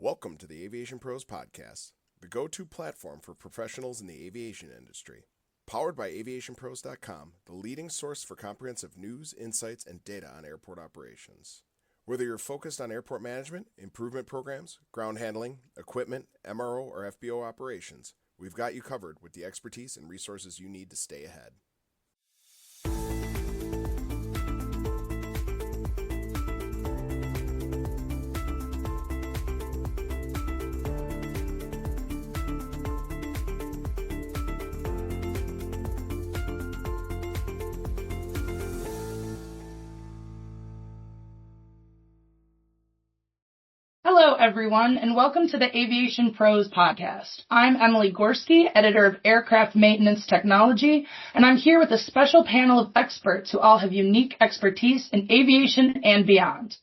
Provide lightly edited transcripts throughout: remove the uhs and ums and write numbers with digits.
Welcome to the Aviation Pros Podcast, the go-to platform for professionals in the aviation industry. Powered by AviationPros.com, the leading source for comprehensive news, insights, and data on airport operations. Whether you're focused on airport management, improvement programs, ground handling, equipment, MRO, or FBO operations, we've got you covered with the expertise and resources you need to stay ahead. Hello, everyone, and welcome to the Aviation Pros Podcast. I'm Emily Gorski, editor of Aircraft Maintenance Technology, and I'm here with a special panel of experts who all have unique expertise in aviation and beyond.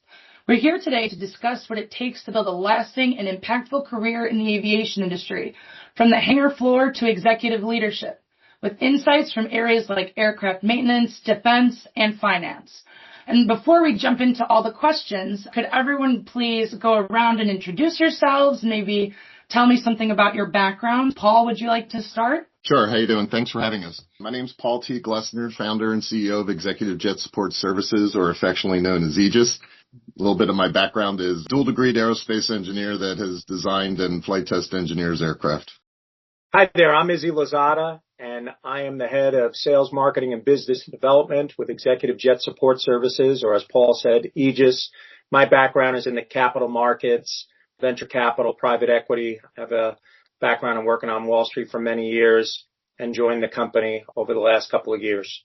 We're here today to discuss what it takes to build a lasting and impactful career in the aviation industry, from the hangar floor to executive leadership, with insights from areas like aircraft maintenance, defense, and finance. And before we jump into all the questions, could everyone please go around and introduce yourselves, maybe tell me something about your background? Paul, would you like to start? Sure. How you doing? Thanks for having us. My name's Paul T. Glessner, founder and CEO of Executive Jet Support Services, or affectionately known as EJSS. A little bit of my background is dual-degreed aerospace engineer that has designed and flight test engineers aircraft. Hi there, I'm Izzy Lozada, and I am the head of sales, marketing, and business development with Executive Jet Support Services, or as Paul said, EJSS. My background is in the capital markets, venture capital, private equity. I have a background in working on Wall Street for many years and joined the company over the last couple of years.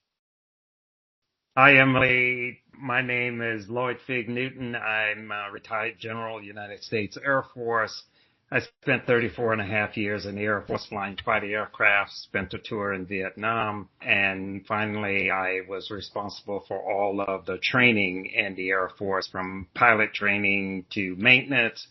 Hi, Emily. My name is Lloyd Newton. I'm a retired General, United States Air Force. I spent 34 and a half years in the Air Force flying fighter aircraft, spent a tour in Vietnam, and finally I was responsible for all of the training in the Air Force, from pilot training to maintenance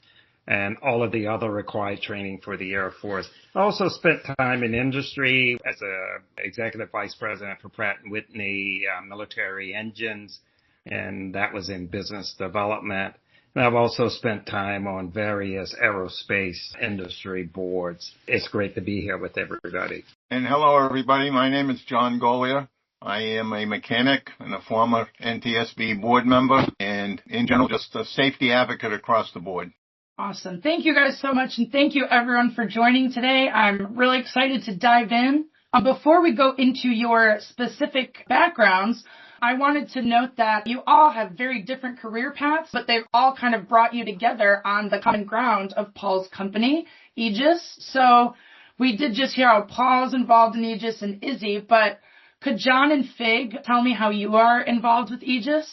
and all of the other required training for the Air Force. I also spent time in industry as a executive vice president for Pratt & Whitney military engines, and that was in business development. And I've also spent time on various aerospace industry boards. It's great to be here with everybody. And hello, everybody. My name is John Goglia. I am a mechanic and a former NTSB board member, and in general, just a safety advocate across the board. Awesome. Thank you guys so much, and thank you everyone for joining today. I'm really excited to dive in. Before we go into your specific backgrounds, I wanted to note that you all have very different career paths, but they've all kind of brought you together on the common ground of Paul's company, EJSS. So we did just hear how Paul's involved in EJSS and Izzy, but could John and Fig tell me how you are involved with EJSS?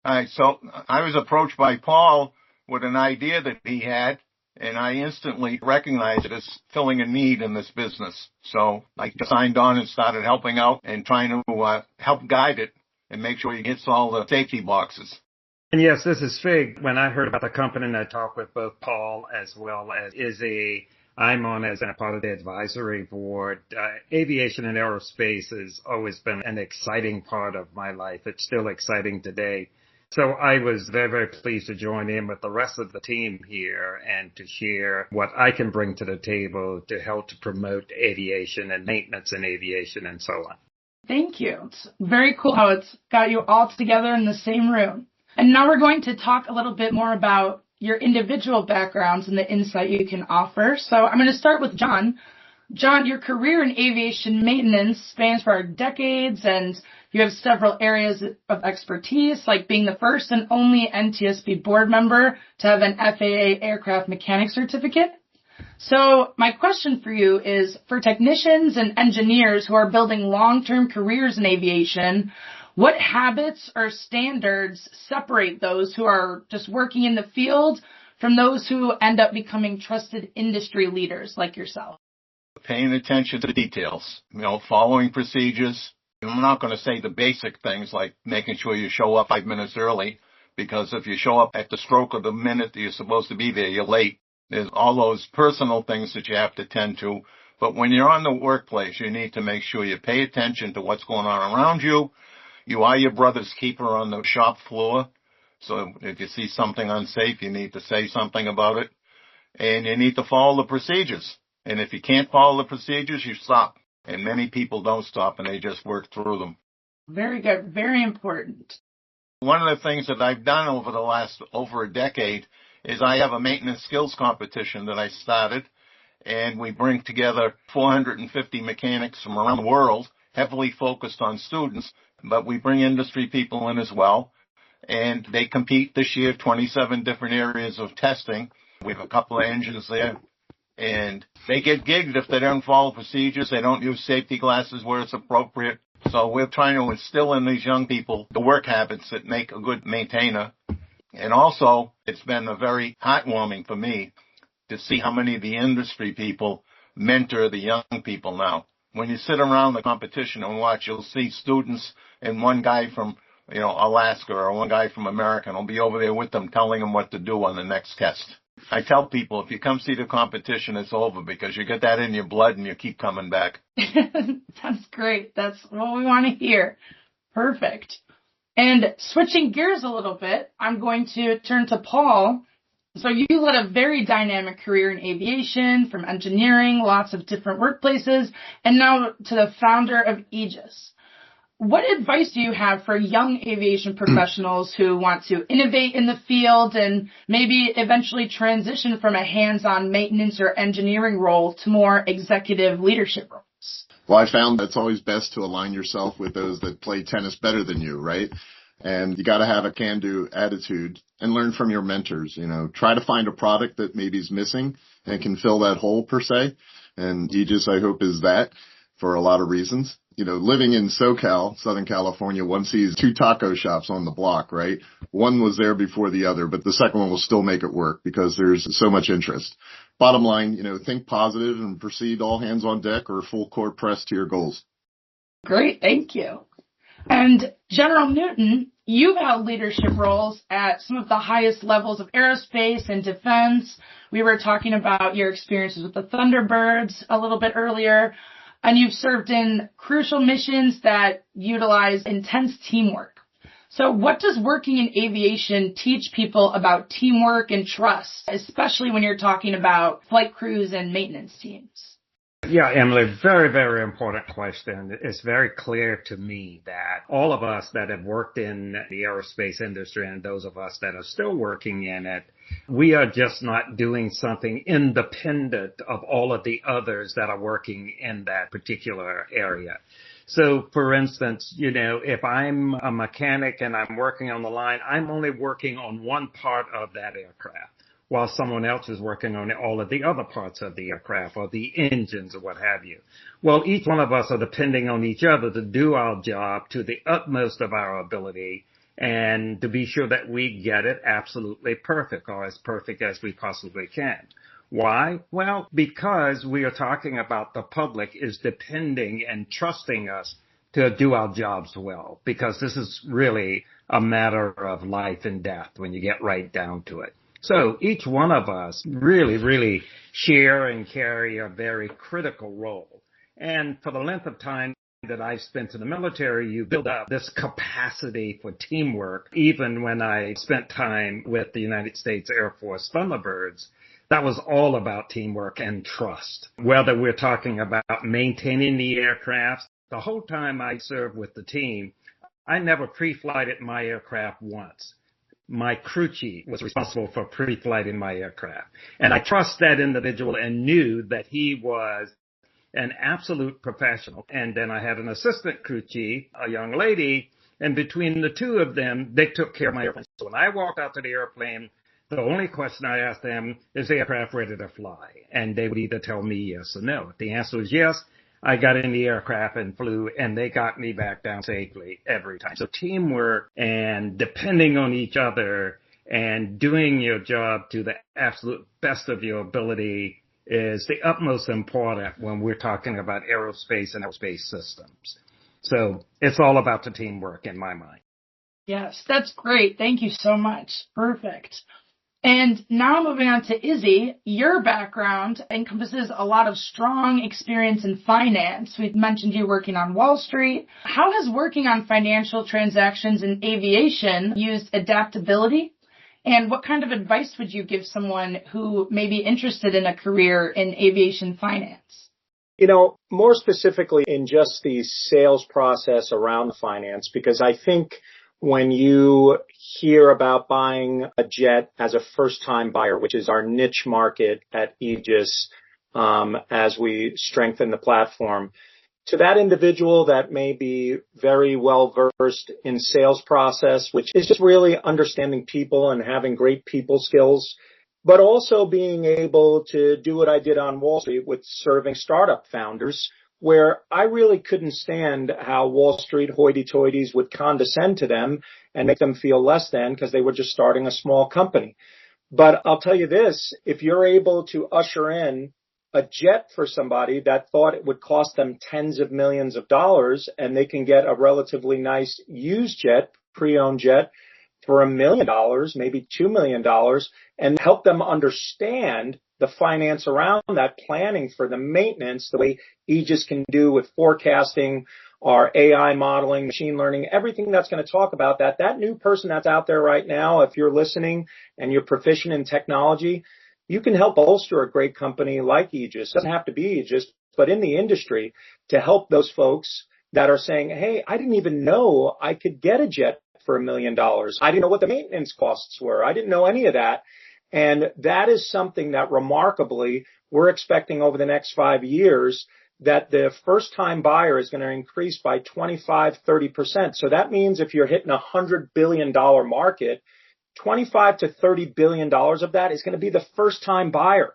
All right, so I was approached by Paul with an idea that he had, and I instantly recognized it as filling a need in this business. So I signed on and started helping out and trying to help guide it and make sure he hits all the safety boxes. And yes, this is Fig. When I heard about the company, and I talked with both Paul as well as Izzy, I'm on as a part of the advisory board. Aviation and aerospace has always been an exciting part of my life. It's still exciting today. So I was very, very pleased to join in with the rest of the team here and to share what I can bring to the table to help to promote aviation and maintenance in aviation and so on. Thank you. It's very cool how it's got you all together in the same room. And now we're going to talk a little bit more about your individual backgrounds and the insight you can offer. So I'm going to start with John. John, your career in aviation maintenance spans for decades, and you have several areas of expertise, like being the first and only NTSB board member to have an FAA aircraft mechanic certificate. So my question for you is, for technicians and engineers who are building long-term careers in aviation, what habits or standards separate those who are just working in the field from those who end up becoming trusted industry leaders like yourself? Paying attention to the details, following procedures. I'm not going to say the basic things like making sure you show up 5 minutes early, because if you show up at the stroke of the minute that you're supposed to be there, you're late. There's all those personal things that you have to tend to. But when you're on the workplace, you need to make sure you pay attention to what's going on around you. You are your brother's keeper on the shop floor. So if you see something unsafe, you need to say something about it. and you need to follow the procedures. And if you can't follow the procedures, you stop. And many people don't stop and they just work through them. Very good. Very important. One of the things that I've done over a decade is I have a maintenance skills competition that I started, and we bring together 450 mechanics from around the world, heavily focused on students, but we bring industry people in as well. And they compete this year, 27 different areas of testing. We have a couple of engines there. And they get gigged if they don't follow procedures. They don't use safety glasses where it's appropriate. So we're trying to instill in these young people the work habits that make a good maintainer. And also, it's been a very heartwarming for me to see how many of the industry people mentor the young people now. When you sit around the competition and watch, you'll see students and one guy from, Alaska or one guy from America will be over there with them telling them what to do on the next test. I tell people, if you come see the competition, it's over because you get that in your blood and you keep coming back. That's great. That's what we want to hear. Perfect. And switching gears a little bit, I'm going to turn to Paul. So you led a very dynamic career in aviation, from engineering, lots of different workplaces, and now to the founder of EJSS. What advice do you have for young aviation professionals who want to innovate in the field and maybe eventually transition from a hands-on maintenance or engineering role to more executive leadership roles? Well, I found it's always best to align yourself with those that play tennis better than you, right? And you got to have a can-do attitude and learn from your mentors. Try to find a product that maybe is missing and can fill that hole per se. And EJSS, I hope, is that for a lot of reasons. Living in SoCal, Southern California, one sees 2 taco shops on the block, right? One was there before the other, but the second one will still make it work because there's so much interest. Bottom line, think positive and proceed all hands on deck or full court press to your goals. Great. Thank you. And General Newton, you've held leadership roles at some of the highest levels of aerospace and defense. We were talking about your experiences with the Thunderbirds a little bit earlier. And you've served in crucial missions that utilize intense teamwork. So what does working in aviation teach people about teamwork and trust, especially when you're talking about flight crews and maintenance teams? Yeah, Emily, very, very important question. It's very clear to me that all of us that have worked in the aerospace industry and those of us that are still working in it, we are just not doing something independent of all of the others that are working in that particular area. So, for instance, if I'm a mechanic and I'm working on the line, I'm only working on one part of that aircraft, while someone else is working on all of the other parts of the aircraft or the engines or what have you. Well, each one of us are depending on each other to do our job to the utmost of our ability and to be sure that we get it absolutely perfect or as perfect as we possibly can. Why? Well, because we are talking about the public is depending and trusting us to do our jobs well, because this is really a matter of life and death when you get right down to it. So each one of us really share and carry a very critical role. And for the length of time that I've spent in the military, you build up this capacity for teamwork. Even when I spent time with the United States Air Force Thunderbirds, that was all about teamwork and trust. Whether we're talking about maintaining the aircraft, the whole time I served with the team, I never pre-flighted my aircraft once. My crew chief was responsible for pre-flighting my aircraft. And I trust that individual and knew that he was an absolute professional. And then I had an assistant crew chief, a young lady, and between the two of them, they took care of my airplane. So when I walked out to the airplane, the only question I asked them is the aircraft ready to fly? And they would either tell me yes or no. If the answer was yes, I got in the aircraft and flew, and they got me back down safely every time. So teamwork and depending on each other and doing your job to the absolute best of your ability is the utmost important when we're talking about aerospace and aerospace systems. So it's all about the teamwork in my mind. Yes, that's great. Thank you so much. Perfect. And now moving on to Izzy, your background encompasses a lot of strong experience in finance. We've mentioned you working on Wall Street. How has working on financial transactions in aviation used adaptability And what kind of advice would you give someone who may be interested in a career in aviation finance? More specifically in just the sales process around finance, because I think when you hear about buying a jet as a first-time buyer, which is our niche market at Aegis, as we strengthen the platform, to that individual that may be very well versed in sales process, which is just really understanding people and having great people skills, but also being able to do what I did on Wall Street with serving startup founders, where I really couldn't stand how Wall Street hoity-toities would condescend to them and make them feel less than because they were just starting a small company. But I'll tell you this, if you're able to usher in a jet for somebody that thought it would cost them tens of millions of dollars, and they can get a relatively nice used jet, pre-owned jet, for $1 million, maybe $2 million, and help them understand the finance around that, planning for the maintenance, the way Aegis can do with forecasting, our AI modeling, machine learning, everything that's going to talk about that. That new person that's out there right now, if you're listening and you're proficient in technology, you can help bolster a great company like Aegis. It doesn't have to be Aegis, but in the industry, to help those folks that are saying, hey, I didn't even know I could get a jet for $1 million. I didn't know what the maintenance costs were. I didn't know any of that. And that is something that remarkably we're expecting over the next 5 years, that the first-time buyer is going to increase by 25-30%. So that means if you're hitting a $100 billion market, 25 to $30 billion of that is going to be the first-time buyer.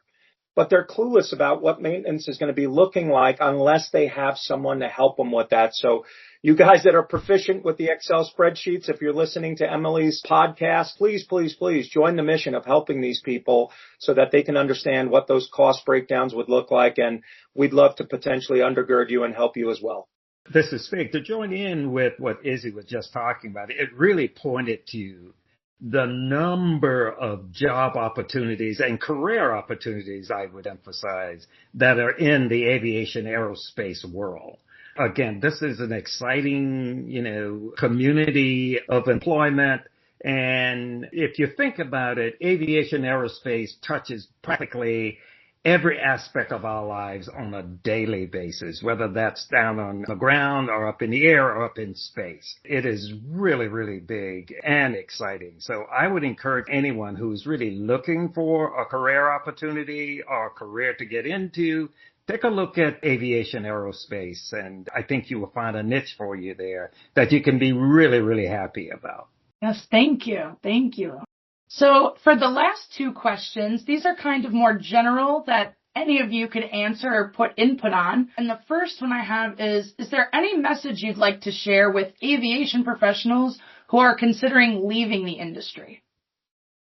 But they're clueless about what maintenance is going to be looking like unless they have someone to help them with that. So you guys that are proficient with the Excel spreadsheets, if you're listening to Emily's podcast, please, please, please join the mission of helping these people so that they can understand what those cost breakdowns would look like. And we'd love to potentially undergird you and help you as well. This is Fig. To join in with what Izzy was just talking about, it really pointed to the number of job opportunities and career opportunities, I would emphasize, that are in the aviation aerospace world. Again, this is an exciting, community of employment. And if you think about it, aviation aerospace touches practically every aspect of our lives on a daily basis, whether that's down on the ground or up in the air or up in space. It is really, really big and exciting. So I would encourage anyone who's really looking for a career opportunity or a career to get into, take a look at aviation aerospace, and I think you will find a niche for you there that you can be really, really happy about. Yes, thank you. Thank you. So for the last two questions, these are kind of more general that any of you could answer or put input on. And the first one I have is there any message you'd like to share with aviation professionals who are considering leaving the industry?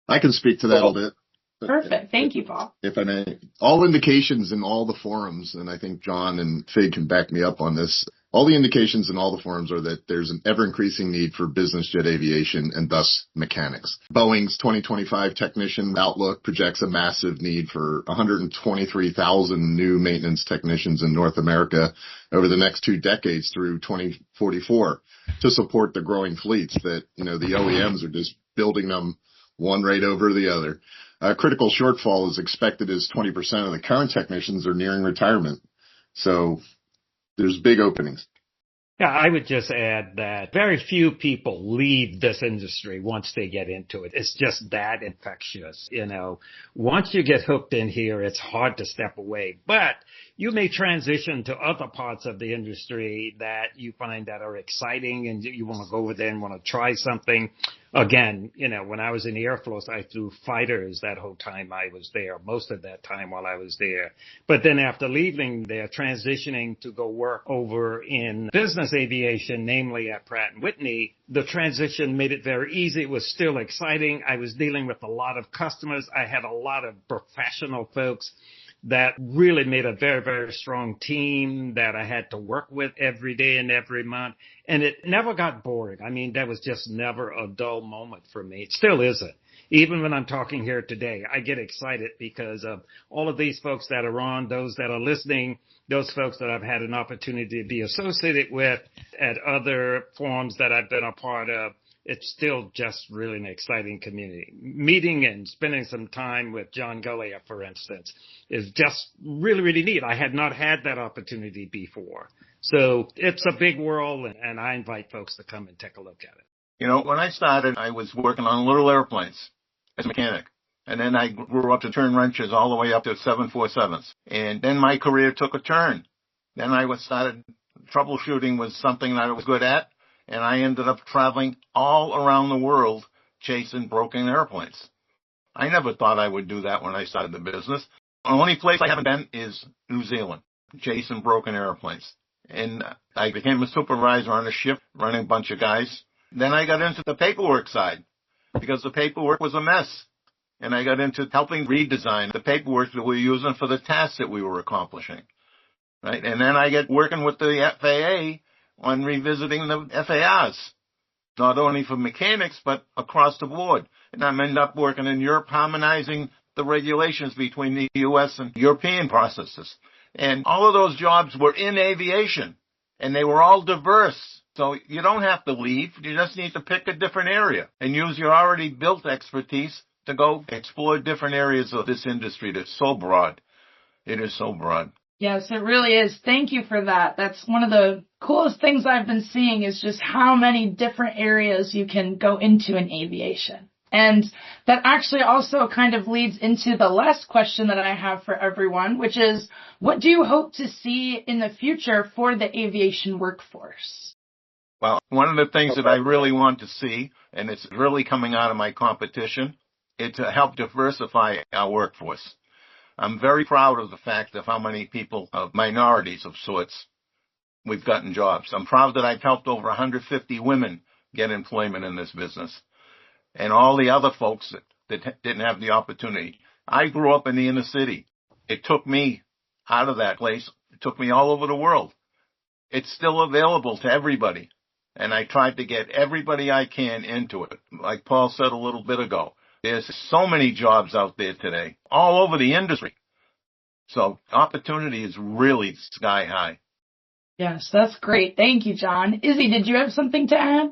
I can speak to that a bit. Perfect. Thank you, Paul. If I may, all indications in all the forums, and I think John and Fig can back me up on this, all the indications in all the forums are that there's an ever-increasing need for business jet aviation and thus mechanics. Boeing's 2025 technician outlook projects a massive need for 123,000 new maintenance technicians in North America over the next 2 decades through 2044 to support the growing fleets that, the OEMs are just building them one right over the other. A critical shortfall is expected as 20% of the current technicians are nearing retirement. So there's big openings. Yeah, I would just add that very few people leave this industry once they get into it. It's just that infectious. Once you get hooked in here, it's hard to step away. But you may transition to other parts of the industry that you find that are exciting and you want to go over there and want to try something. Again, when I was in the Air Force, I flew fighters that whole time I was there, most of that time while I was there. But then after leaving there, transitioning to go work over in business aviation, namely at Pratt & Whitney, the transition made it very easy. It was still exciting. I was dealing with a lot of customers. I had a lot of professional folks that really made a very, very strong team that I had to work with every day and every month. And it never got boring. I mean, that was just never a dull moment for me. It still isn't. Even when I'm talking here today, I get excited because of all of these folks that are on, those that are listening, those folks that I've had an opportunity to be associated with at other forums that I've been a part of. it's still just really an exciting community. Meeting and spending some time with John Goglia, for instance, is just really, really neat. I had not had that opportunity before. So it's a big world, and I invite folks to come and take a look at it. You know, when I started, I was working on little airplanes as a mechanic. And then I grew up to turn wrenches all the way up to 747s. And then my career took a turn. Then I started troubleshooting was something that I was good at. And I ended up traveling all around the world chasing broken airplanes. I never thought I would do that when I started the business. The only place I haven't been is New Zealand, chasing broken airplanes. And I became a supervisor on a ship, running a bunch of guys. Then I got into the paperwork side because the paperwork was a mess. And I got into helping redesign the paperwork that we were using for the tasks that we were accomplishing. Right? And then I get working with the FAA on revisiting the FARs, not only for mechanics, but across the board. And I end up working in Europe, harmonizing the regulations between the U.S. and European processes. And all of those jobs were in aviation, and they were all diverse. So you don't have to leave. You just need to pick a different area and use your already built expertise to go explore different areas of this industry that's so broad. It is so broad. Yes, it really is. Thank you for that. That's one of the coolest things I've been seeing is just how many different areas you can go into in aviation. And that actually also kind of leads into the last question that I have for everyone, which is, what do you hope to see in the future for the aviation workforce? Well, one of the things that I really want to see, and it's really coming out of my competition, is to help diversify our workforce. I'm very proud of the fact of how many people of minorities of sorts we've gotten jobs. I'm proud that I've helped over 150 women get employment in this business and all the other folks that didn't have the opportunity. I grew up in the inner city. It took me out of that place. It took me all over the world. It's still available to everybody. And I tried to get everybody I can into it. Like Paul said a little bit ago, there's so many jobs out there today, all over the industry. So opportunity is really sky high. Yes, that's great. Thank you, John. Izzy, did you have something to add?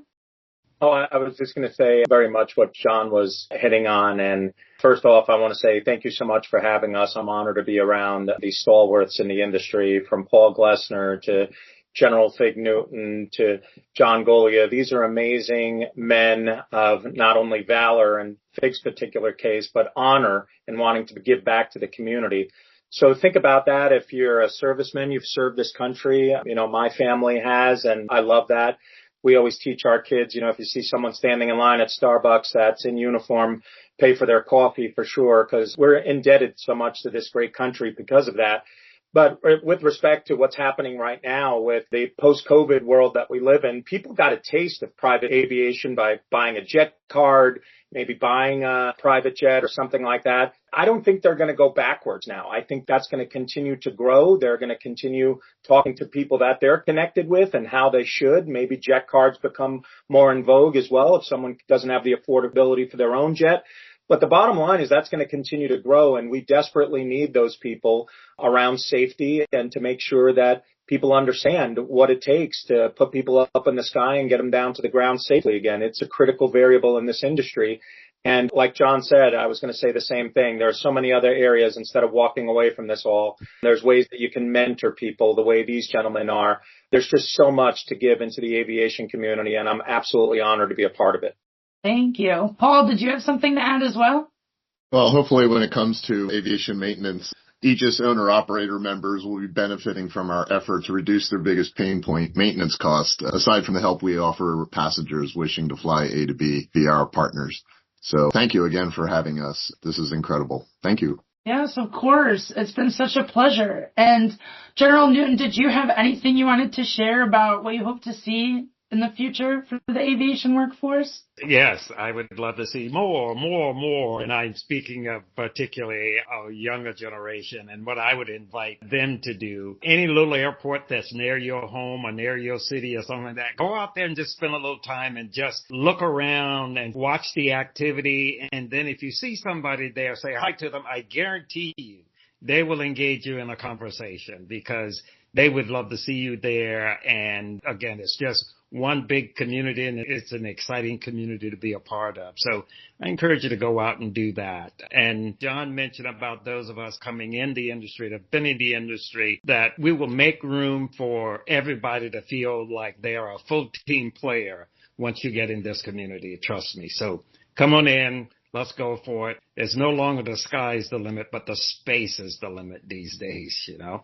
Oh, I was just going to say very much what John was hitting on. And first off, I want to say thank you so much for having us. I'm honored to be around these stalwarts in the industry, from Paul Glessner to General Fig Newton to John Goglia. These are amazing men of not only valor in Fig's particular case, but honor and wanting to give back to the community. So think about that. If you're a serviceman, you've served this country. You know, my family has, and I love that. We always teach our kids, you know, if you see someone standing in line at Starbucks that's in uniform, pay for their coffee for sure, because we're indebted so much to this great country because of that. But with respect to what's happening right now with the post-COVID world that we live in, people got a taste of private aviation by buying a jet card, maybe buying a private jet or something like that. I don't think they're going to go backwards now. I think that's going to continue to grow. They're going to continue talking to people that they're connected with and how they should. Maybe jet cards become more in vogue as well if someone doesn't have the affordability for their own jet. But the bottom line is that's going to continue to grow, and we desperately need those people around safety and to make sure that people understand what it takes to put people up in the sky and get them down to the ground safely again. It's a critical variable in this industry. And like John said, I was going to say the same thing. There are so many other areas instead of walking away from this all. There's ways that you can mentor people the way these gentlemen are. There's just so much to give into the aviation community, and I'm absolutely honored to be a part of it. Thank you. Paul, did you have something to add as well? Well, hopefully when it comes to aviation maintenance, EJSS owner-operator members will be benefiting from our effort to reduce their biggest pain point, maintenance cost, aside from the help we offer passengers wishing to fly A to B via our partners. So thank you again for having us. This is incredible. Thank you. Yes, of course. It's been such a pleasure. And General Newton, did you have anything you wanted to share about what you hope to see in the future for the aviation workforce? Yes, I would love to see more. And I'm speaking of particularly our younger generation and what I would invite them to do. Any little airport that's near your home or near your city or something like that, go out there and just spend a little time and just look around and watch the activity. And then if you see somebody there, say hi to them. I guarantee you they will engage you in a conversation because they would love to see you there. And again, it's just one big community, and it's an exciting community to be a part of. So I encourage you to go out and do that. And John mentioned about those of us coming in the industry, that have been in the industry, that we will make room for everybody to feel like they are a full team player once you get in this community. Trust me. So come on in. Let's go for it. It's no longer the sky's the limit, but the space is the limit these days, you know?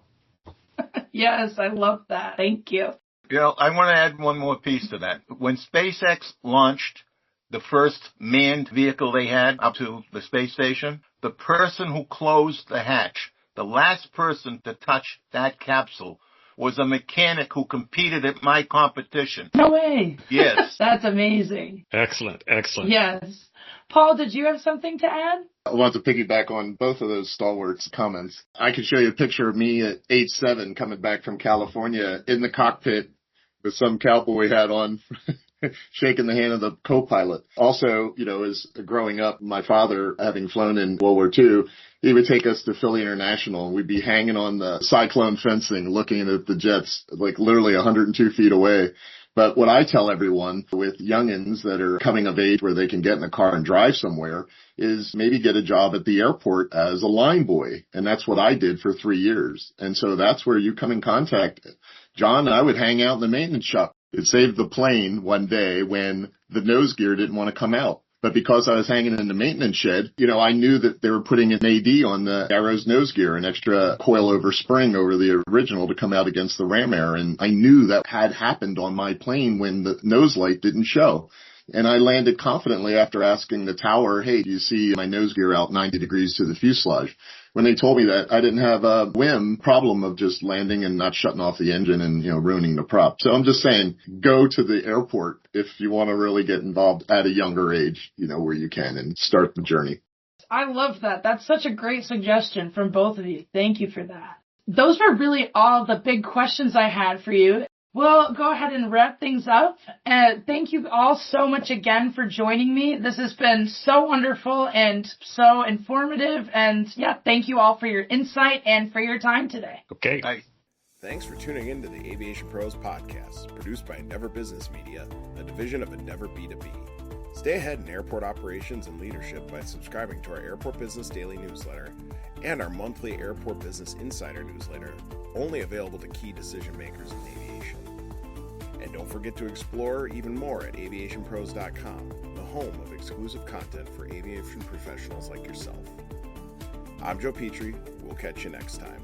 Yes, I love that. Thank you. I want to add one more piece to that. When SpaceX launched the first manned vehicle they had up to the space station, the person who closed the hatch, the last person to touch that capsule, was a mechanic who competed at my competition. No way. Yes. That's amazing. Excellent. Yes. Paul, did you have something to add? I want to piggyback on both of those stalwarts comments. I can show you a picture of me at age 7 coming back from California in the cockpit with some cowboy hat on, shaking the hand of the co-pilot. Also, as growing up, my father, having flown in World War II, he would take us to Philly International, and we'd be hanging on the cyclone fencing, looking at the jets, like literally 102 feet away. But what I tell everyone with youngins that are coming of age where they can get in a car and drive somewhere is maybe get a job at the airport as a line boy. And that's what I did for 3 years. And so that's where you come in contact. John and I would hang out in the maintenance shop. It saved the plane one day when the nose gear didn't want to come out. But because I was hanging in the maintenance shed, I knew that they were putting an AD on the Arrow's nose gear, an extra coilover spring over the original to come out against the ram air. And I knew that had happened on my plane when the nose light didn't show. And I landed confidently after asking the tower, hey, do you see my nose gear out 90 degrees to the fuselage? When they told me that, I didn't have a whim problem of just landing and not shutting off the engine and, ruining the prop. So I'm just saying, go to the airport if you want to really get involved at a younger age, where you can, and start the journey. I love that. That's such a great suggestion from both of you. Thank you for that. Those were really all the big questions I had for you. We'll go ahead and wrap things up. And thank you all so much again for joining me. This has been so wonderful and so informative. And thank you all for your insight and for your time today. Okay. Thanks for tuning in to the Aviation Pros Podcast, produced by Endeavor Business Media, a division of Endeavor B2B. Stay ahead in airport operations and leadership by subscribing to our Airport Business Daily newsletter and our monthly Airport Business Insider newsletter, only available to key decision makers in aviation. And don't forget to explore even more at AviationPros.com, the home of exclusive content for aviation professionals like yourself. I'm Joe Petrie. We'll catch you next time.